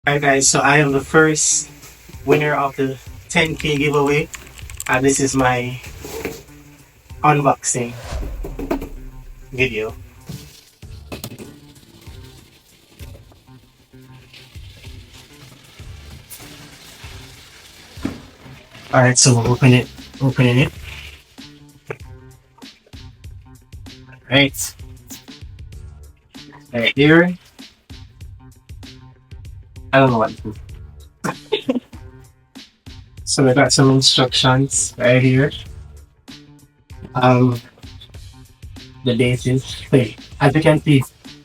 Alright guys, so I am the first winner of the 10k giveaway, and this is my unboxing video. Alright, so we'll opening it. Right. Right here. I don't know what to do. So we got some instructions right here. Um the date is hey, as you can see,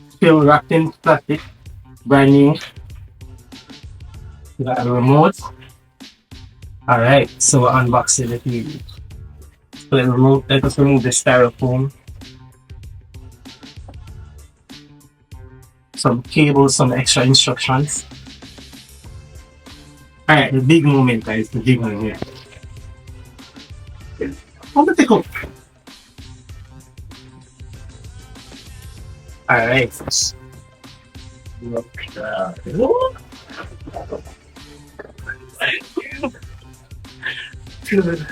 still wrapped in plastic, brand new. We got a remote. Alright, so we're unboxing it here. So let us remove the styrofoam. Some cables, some extra instructions. Alright, the big moment guys, the big moment. How to take up? Alright. Good.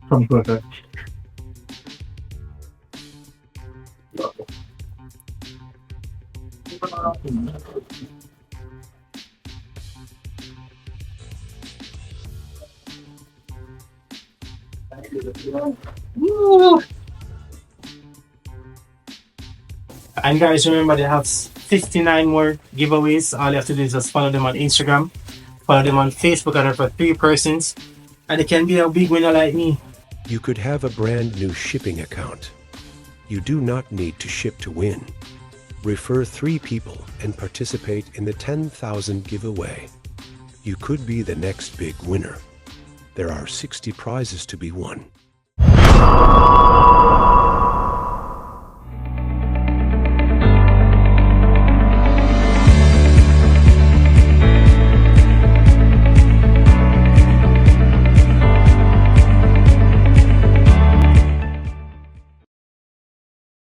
Computer. Woo. And guys, remember they have 59 more giveaways. All you have to do is just follow them on Instagram, follow them on Facebook, and for 3 persons, and it can be a big winner like me. You could have a brand new shipping account. You do not need to ship to win. Refer 3 people and participate in the 10,000 giveaway. You could be the next big winner. There are 60 prizes to be won.